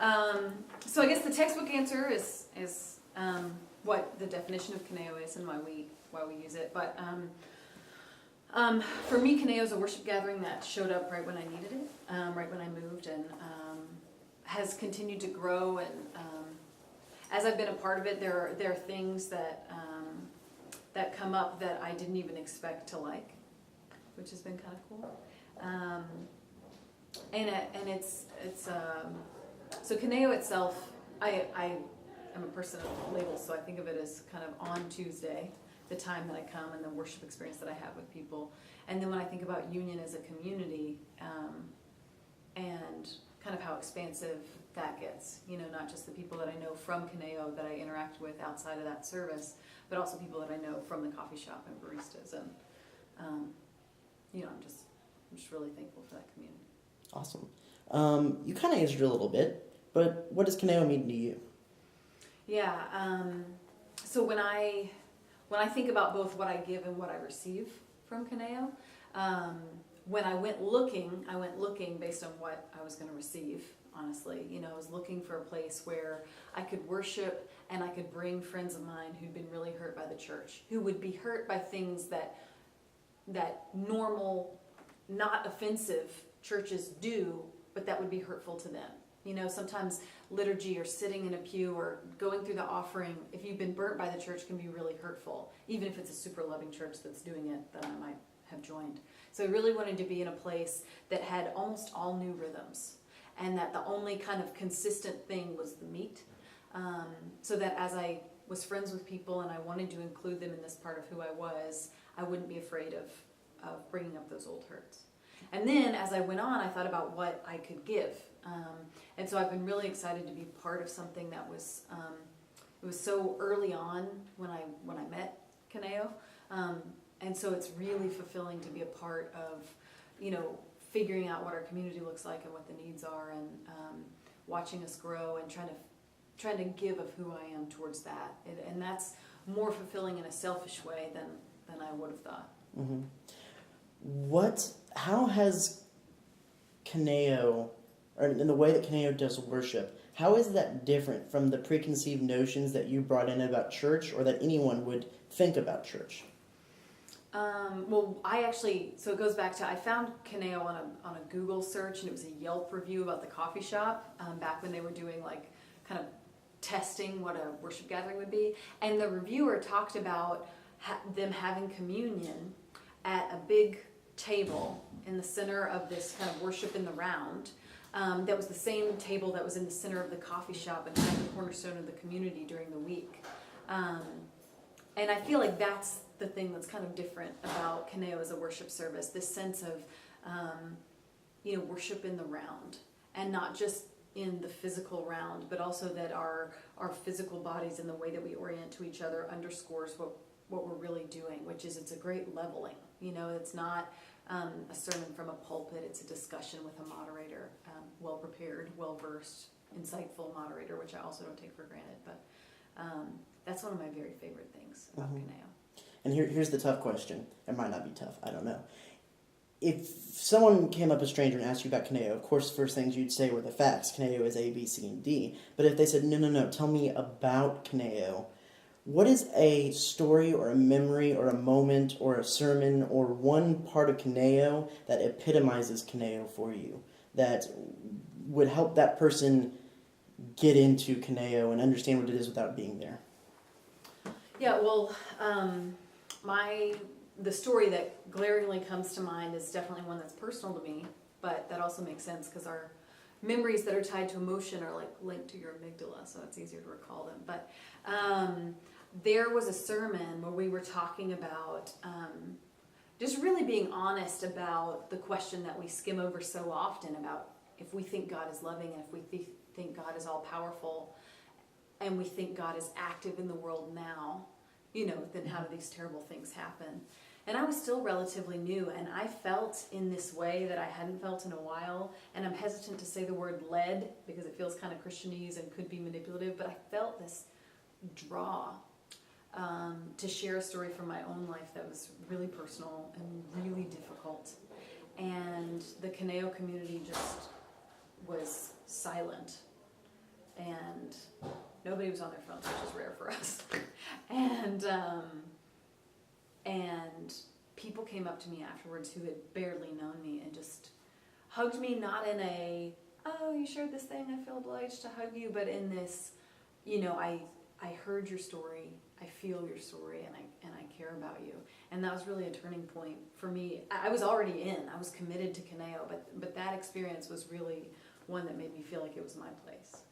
So I guess the textbook answer is what the definition of Kuneo is and why we use it. But for me, Kuneo is a worship gathering that showed up right when I needed it, right when I moved, and has continued to grow. And as I've been a part of it, there are things that that come up that I didn't even expect to like, which has been kind of cool. And it's so Kuneo itself. I am a person of labels, so I think of it as kind of on Tuesday, the time that I come and the worship experience that I have with people. And then when I think about union as a community, and kind of how expansive that gets, not just the people that I know from Kuneo that I interact with outside of that service, but also people that I know from the coffee shop and baristas. And, I'm just really thankful for that community. Awesome. You kind of answered a little bit, but what does Kuneo mean to you? Yeah. So when I think about both what I give and what I receive from Kuneo, when I went looking based on what I was going to receive, honestly. I was looking for a place where I could worship and I could bring friends of mine who'd been really hurt by the church, who would be hurt by things that normal, not offensive churches do, but that would be hurtful to them. Sometimes liturgy or sitting in a pew or going through the offering, if you've been burnt by the church, can be really hurtful, even if it's a super loving church that's doing it that I might have joined. So I really wanted to be in a place that had almost all new rhythms, and that the only kind of consistent thing was the meat, so that as I was friends with people and I wanted to include them in this part of who I was, I wouldn't be afraid of bringing up those old hurts. And then as I went on, I thought about what I could give. And so I've been really excited to be part of something that was, it was so early on when I met Kuneo. And so it's really fulfilling to be a part of, figuring out what our community looks like and what the needs are, and watching us grow and trying to give of who I am towards that. And that's more fulfilling in a selfish way than I would have thought. Mm-hmm. How has Kuneo, or in the way that Kuneo does worship, how is that different from the preconceived notions that you brought in about church, or that anyone would think about church? Well, so it goes back to, I found Kuneo on a Google search, and it was a Yelp review about the coffee shop, back when they were doing kind of testing what a worship gathering would be. And the reviewer talked about them having communion at a big table in the center of this kind of worship in the round. That was the same table that was in the center of the coffee shop and kind of the cornerstone of the community during the week. And I feel like that's the thing that's kind of different about Kuneo as a worship service, this sense of, worship in the round, and not just in the physical round, but also that our physical bodies and the way that we orient to each other underscores what we're really doing, which is it's a great leveling. It's not a sermon from a pulpit, it's a discussion with a moderator, well-prepared, well-versed, insightful moderator, which I also don't take for granted, but that's one of my very favorite things about Kuneo. And here's the tough question. It might not be tough, I don't know. If someone came up, a stranger, and asked you about Kuneo, of course the first things you'd say were the facts. Kuneo is A, B, C, and D. But if they said, no, tell me about Kuneo, what is a story or a memory or a moment or a sermon or one part of Kuneo that epitomizes Kuneo for you, that would help that person get into Kuneo and understand what it is without being there? Yeah, well, the story that glaringly comes to mind is definitely one that's personal to me, but that also makes sense because our memories that are tied to emotion are linked to your amygdala, so it's easier to recall them. But there was a sermon where we were talking about just really being honest about the question that we skim over so often about if we think God is loving and if we think God is all-powerful and we think God is active in the world now, then how do these terrible things happen? And I was still relatively new, and I felt in this way that I hadn't felt in a while, and I'm hesitant to say the word led because it feels kind of Christianese and could be manipulative, but I felt this draw to share a story from my own life that was really personal and really difficult. And the Kuneo community just was silent and nobody was on their phones, which is rare for us. And people came up to me afterwards who had barely known me and just hugged me, not in a, oh, you shared this thing, I feel obliged to hug you, but in this, I heard your story, I feel your story, and I care about you. And that was really a turning point for me. I was already in, I was committed to Kuneo, but that experience was really one that made me feel like it was my place.